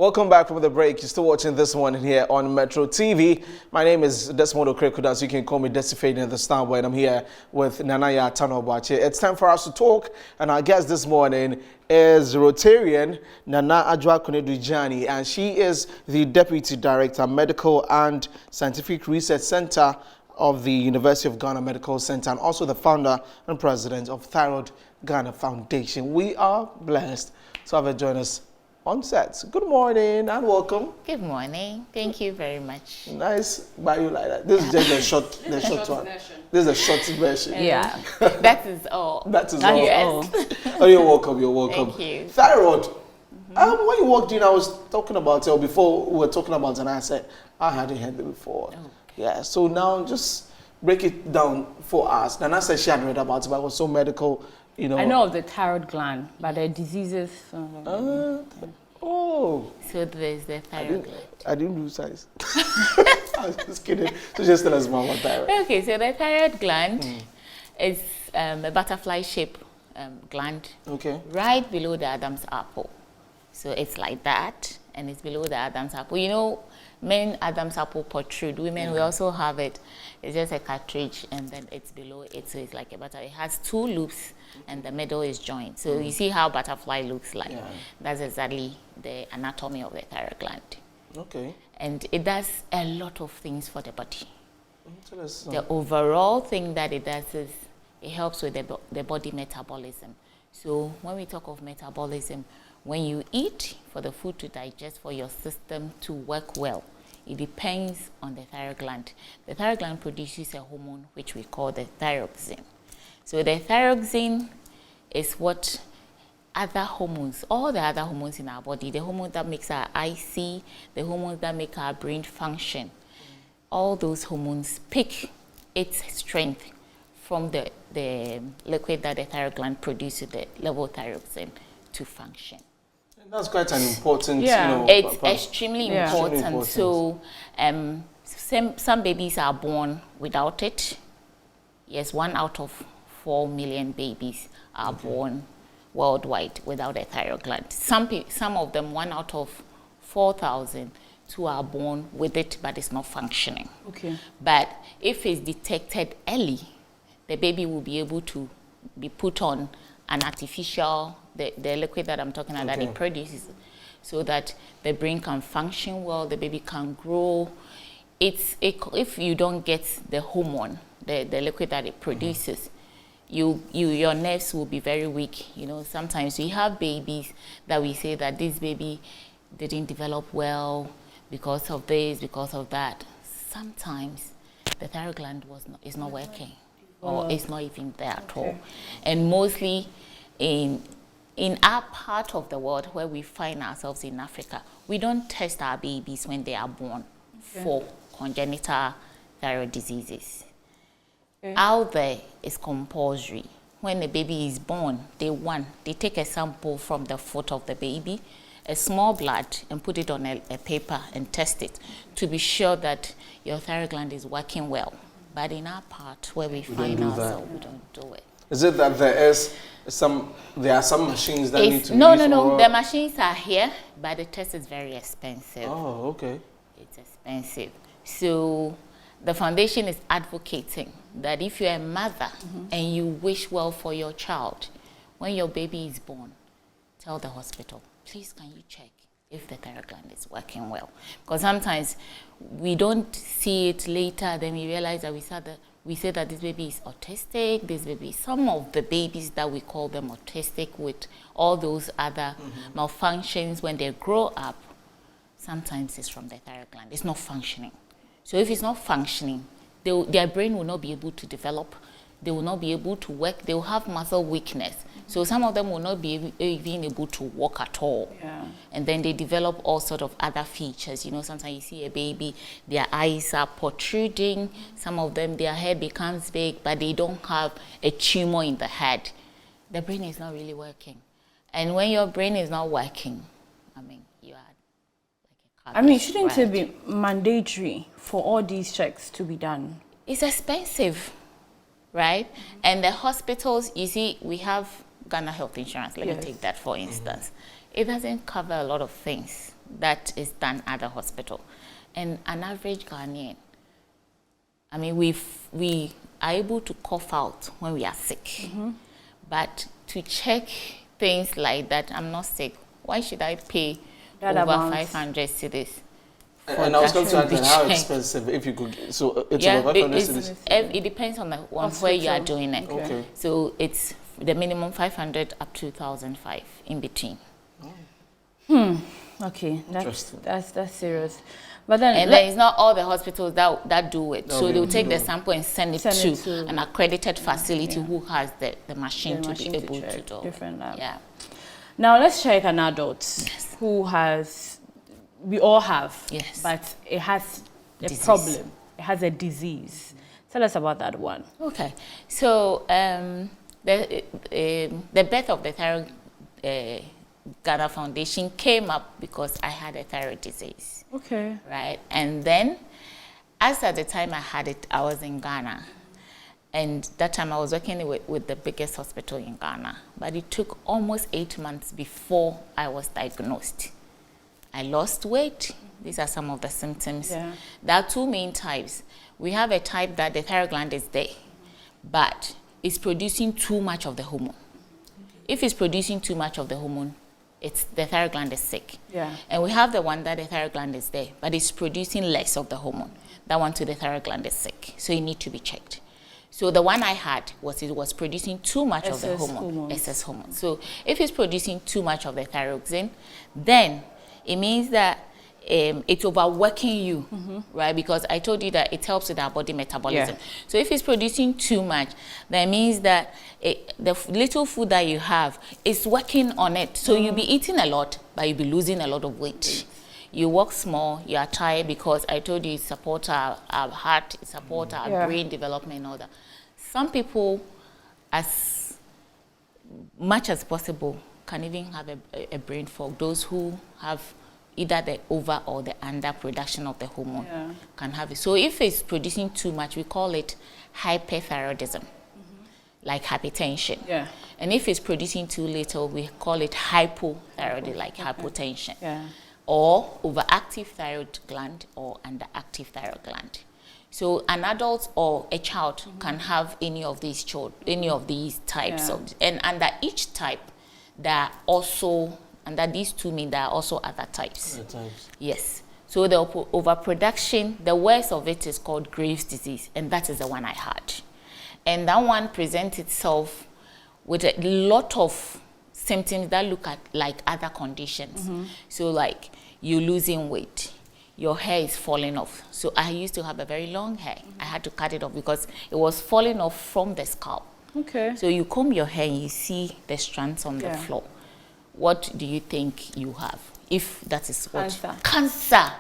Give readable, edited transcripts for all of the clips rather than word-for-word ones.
Welcome back from the break. You're still watching this one here on Metro TV. My name is Desmond Okrekuda, so you can call me Desifade in the Starboy, and I'm here with Nanaya Tanobache. It's time for us to talk, and our guest this morning is Rotarian Nana Adwoa Konadu, and she is the Deputy Director, Medical and Scientific Research Center of the University of Ghana Medical Center, and also the founder and president of Thyroid Ghana Foundation. We are blessed to have her join us on set. Good morning and welcome. Good morning. Thank you very much. Nice by you like that. This is just the short one. Version. This is a short version. Yeah, that is all. That is That all. is all. Oh, you're welcome. You're welcome. Thank you. Thyroid. When you walked in, I was talking about it, or before we were talking about it, and I said I hadn't heard it before. Oh. Yeah. So now just break it down for us. Nana said she hadn't read about it, but it was so medical. You know. I know of the thyroid gland, but the diseases. Oh. So there's the thyroid gland. I didn't do science. I was just kidding. So just tell us more about thyroid. Okay, so the thyroid gland is a butterfly-shaped gland right below the Adam's apple. So it's like that, and it's below the Adam's apple. You know, men Adam's apple protrude. Women, we also have it. It's just a cartridge, and then it's below it, so it's like a butterfly. It has two loops, and the middle is joined. So you see how butterfly looks like. Yeah. That's exactly the anatomy of the thyroid gland. Okay. And it does a lot of things for the body. Tell us the overall thing that it does is it helps with the body metabolism. So when we talk of metabolism, when you eat, for the food to digest, for your system to work well, it depends on the thyroid gland. The thyroid gland produces a hormone which we call the thyroxine. So the thyroxine is what other hormones, all the other hormones in our body, the hormone that makes our eyes see, the hormones that make our brain function, all those hormones pick its strength from the liquid that the thyroid gland produces, the levothyroxine, to function. That's quite an important, it's extremely important. So some babies are born without it. Yes, 1 out of 4 million babies are born worldwide without a thyroid gland. Some of them, 1 out of 4,000, who are born with it, but it's not functioning. Okay. But if it's detected early, the baby will be able to be put on an artificial, the liquid that I'm talking about, that it produces, so that the brain can function well, the baby can grow. If you don't get the hormone, the liquid that it produces, your nerves will be very weak. You know, sometimes we have babies that we say that this baby didn't develop well because of this, because of that. Sometimes the thyroid gland is not working, or it's not even there at all. And mostly in our part of the world where we find ourselves in Africa, we don't test our babies when they are born for congenital thyroid diseases. Out there, it's compulsory. When the baby is born, they take a sample from the foot of the baby, a small blood, and put it on a paper and test it to be sure that your thyroid gland is working well. But in our part where we find ourselves, we don't do it. Is it that there are some machines that need to be No. used? The machines are here, but the test is very expensive. Oh, okay. It's expensive. So the foundation is advocating that if you're a mother and you wish well for your child, when your baby is born, tell the hospital, please can you check if the thyroid gland is working well? Because sometimes we don't see it later, then we realize that we say that this baby is autistic, some of the babies that we call them autistic with all those other malfunctions, when they grow up, sometimes it's from the thyroid gland. It's not functioning. So if it's not functioning, their brain will not be able to develop. They will not be able to work. They will have muscle weakness. So some of them will not be even able to walk at all. Yeah. And then they develop all sorts of other features. You know, sometimes you see a baby, their eyes are protruding. Some of them, their head becomes big, but they don't have a tumor in the head. The brain is not really working. And when your brain is not working, you are like a shouldn't it be mandatory for all these checks to be done? It's expensive, right? And the hospitals, you see, we have Ghana Health Insurance. Let me take that for instance. It doesn't cover a lot of things that is done at the hospital. And an average Ghanaian, I mean, we are able to cough out when we are sick. But to check things like that, I'm not sick, why should I pay that over amount. 500 cedis? And I was going to ask how expensive, if you could, so it's over 500 cedis? It depends on where you are doing it. Okay. So it's the minimum 500 up to 1,005 in between. Okay, that's serious. But then, and then it's not all the hospitals that do it. So they'll take the sample and send it to an accredited facility who has the machine to be able to do different lab. Yeah. Now let's check an adult who has, we all have, but it has a problem. It has a disease. Tell us about that one. Okay. So the birth of the Thyroid Gland Foundation came up because I had a thyroid disease. Okay. Right. And then, as at the time I had it, I was in Ghana. And that time I was working with the biggest hospital in Ghana. But it took almost 8 months before I was diagnosed. I lost weight. These are some of the symptoms. Yeah. There are two main types. We have a type that the thyroid gland is there, but it's producing too much of the hormone. If it's producing too much of the hormone, the thyroid gland is sick. Yeah. And we have the one that the thyroid gland is there, but it's producing less of the hormone. That one to the thyroid gland is sick, so it need to be checked. So the one I had it was producing too much of the hormone, excess hormone. So if it's producing too much of the thyroxine, then it means that it's overworking you, right? Because I told you that it helps with our body metabolism. Yeah. So if it's producing too much, that means that the little food that you have is working on it. So you'll be eating a lot, but you'll be losing a lot of weight. You walk small, you are tired because I told you it supports our heart, it supports our brain development and all that. Some people, as much as possible, can even have a brain fog. Those who have either the over or the under production of the hormone can have it. So if it's producing too much, we call it hyperthyroidism, like hypertension. Yeah. And if it's producing too little, we call it hypothyroidism, like hypotension. Yeah. Or overactive thyroid gland or underactive thyroid gland. So an adult or a child can have any of these types and under each type, there are also, under these two mean there are also other types. Yes. So the overproduction, the worst of it is called Graves' disease, and that is the one I had. And that one presents itself with a lot of symptoms that look like other conditions. So like you're losing weight, your hair is falling off. So I used to have a very long hair. I had to cut it off because it was falling off from the scalp. Okay. So you comb your hair and you see the strands on the floor. What do you think you have? If that is what? Cancer.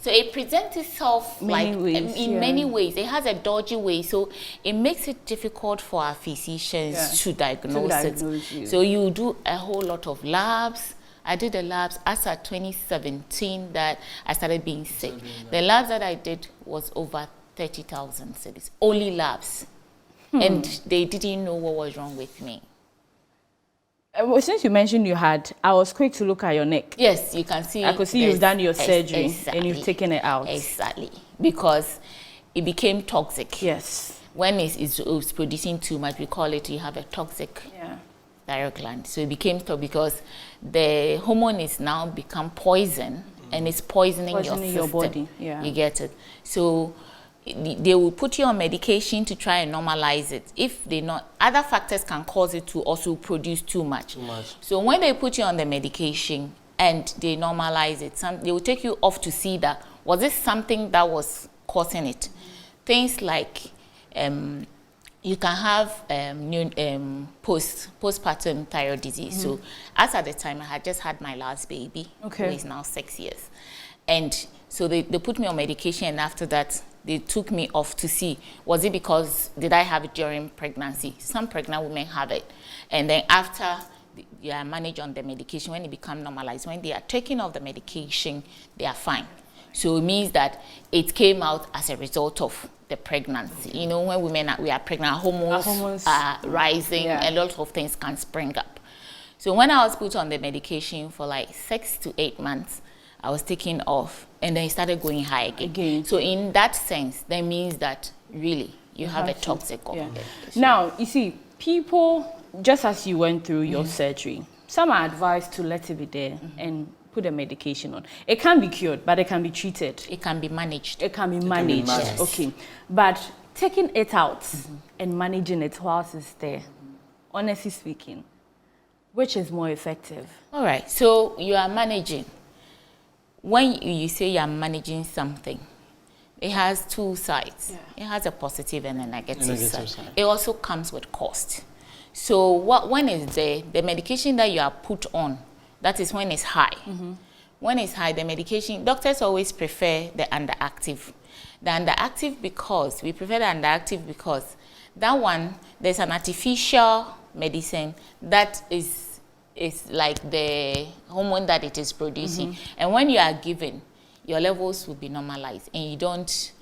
So it presents itself in many ways. It has a dodgy way. So it makes it difficult for our physicians to diagnose it. So you do a whole lot of labs. I did the labs as of 2017 that I started being sick. The labs that I did was over 30,000 cedis. Only labs. And they didn't know what was wrong with me. Well, since you mentioned you had, I was quick to look at your neck. Yes, you can see. I could see you've done your surgery and you've taken it out. Exactly. Because it became toxic. Yes. When it's producing too much, we call it, you have a toxic thyroid gland. So it became toxic because the hormone is now become poison and it's poisoning your system. Your body. Yeah. You get it. So they will put you on medication to try and normalize it. If they not, other factors can cause it to also produce too much. So when they put you on the medication and they normalize it, they will take you off to see that, was this something that was causing it? Things like you can have postpartum thyroid disease. So as at the time, I had just had my last baby, who is now 6 years. And so they put me on medication, and after that, they took me off to see, was it because, did I have it during pregnancy? Some pregnant women have it. And then after they are managed on the medication, when it becomes normalized, when they are taking off the medication, they are fine. So it means that it came out as a result of the pregnancy. You know, when women we are pregnant, hormones are rising, a lot of things can spring up. So when I was put on the medication for like 6 to 8 months, I was taking off, and then it started going high again. So in that sense, that means that really you have a toxic ovulation. Now, you see, people, just as you went through your surgery, some are advised to let it be there and put a medication on. It can be cured, but it can be treated. It can be managed. It can be managed. Yes. Okay. But taking it out and managing it whilst it's there, honestly speaking, which is more effective? All right. So you are managing. When you say you are managing something, it has two sides. It has a positive and a negative side. It also comes with cost. So when it's there, the medication that you are put on, that is when it's high. When it's high, the medication, doctors always prefer the underactive. The underactive because, we prefer the underactive because that one, there's an artificial medicine that is like the hormone that it is producing. And when you are given, your levels will be normalized, and you don't,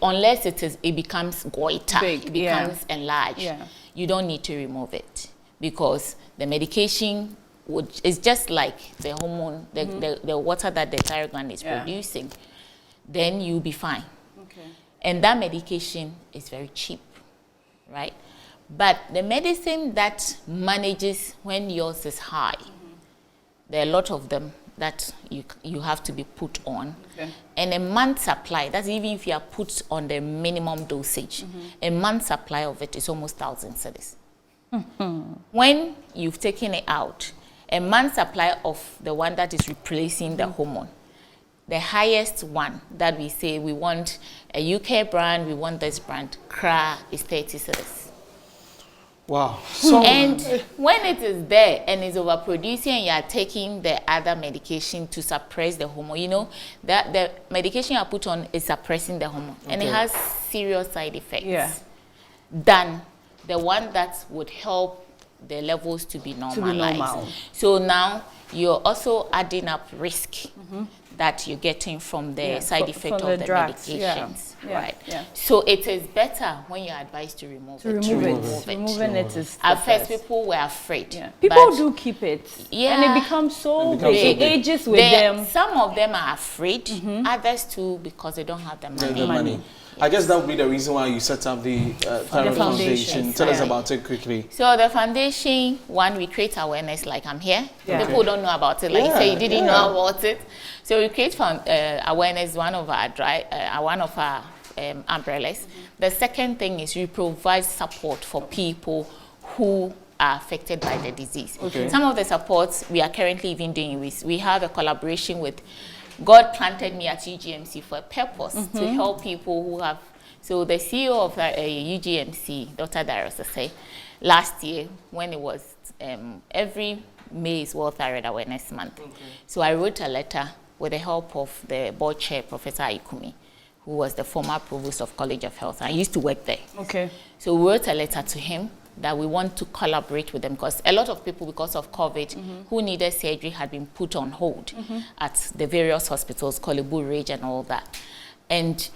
unless it becomes goiter, it becomes enlarged, you don't need to remove it, because the medication is just like the hormone, the water that the thyroid gland is producing, then you'll be fine. And that medication is very cheap, right? But the medicine that manages when yours is high, there are a lot of them that you have to be put on. And a month supply, that's even if you are put on the minimum dosage, a month supply of it is almost 1,000 cedis. When you've taken it out, a month supply of the one that is replacing the hormone, the highest one that we say we want a UK brand, we want this brand, CRA, is 30 cedis. Wow. So, and when it is there and is overproducing, and you are taking the other medication to suppress the hormone, you know, that the medication you put on is suppressing the hormone, and it has serious side effects than the one that would help the levels to be normalized. So now you're also adding up risk that you're getting from the side effect of the medications. Right. So it is better when you're advised to remove it. Removing it is at first people were afraid. People do keep it. And it becomes so big. It ages with them. Some of them are afraid, others too because they don't have the money. I guess that would be the reason why you set up the Thyroid Foundation. Tell us about it quickly. So the foundation, one, we create awareness, like I'm here. People don't know about it, like you say you didn't know about it. So we create awareness, one of our umbrellas. The second thing is we provide support for people who are affected by the disease. Some of the supports we are currently even doing with, we have a collaboration with, God planted me at UGMC for a purpose to help people who have, so the CEO of UGMC, Dr. Darosase, last year when it was, every May is World Thyroid Awareness Month. So I wrote a letter with the help of the board chair, Professor Ikumi, who was the former provost of College of Health. I used to work there. So we wrote a letter to him that we want to collaborate with them, because a lot of people, because of COVID, who needed surgery had been put on hold at the various hospitals, Kolebu, Rage, and all that. And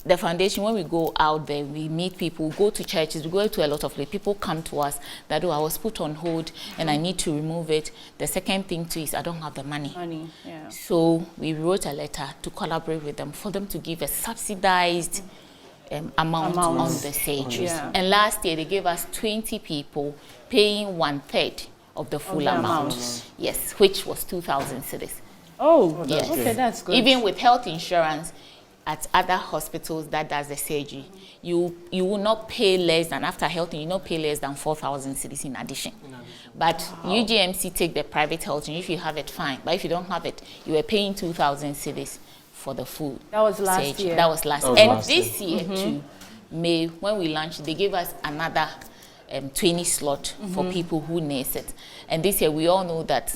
the foundation, when we go out there, we meet people, we go to churches, we go to a lot of places. People come to us that, oh, I was put on hold and I need to remove it. The second thing too is I don't have the money. So we wrote a letter to collaborate with them for them to give a subsidized amount on the surgery. And last year they gave us 20 people paying 1/3 of the full amount. Yes, which was 2,000 cedis. Okay, that's good. Even with health insurance at other hospitals that does the surgery, you will not pay less than, after health, you not pay less than 4,000 cedis in addition. But UGMC take the private health, and if you have it, fine. But if you don't have it, you were paying 2,000 cedis for the food. That was last year. That was last year. And this year too, May, when we launched, they gave us another 20 slot for people who need it. And this year, we all know that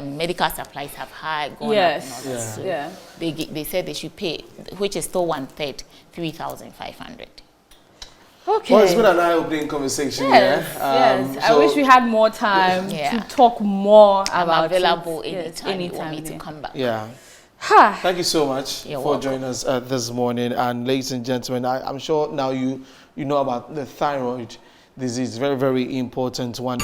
medical supplies have gone up. So they said they should pay, which is still 1/3, 3,500. Well, it's been an eye-opening conversation. I wish we had more time to talk more about it. I'm available anytime you want me to come back. Thank you so much for joining us this morning. And ladies and gentlemen, I'm sure now you know about the thyroid disease, very, very important one.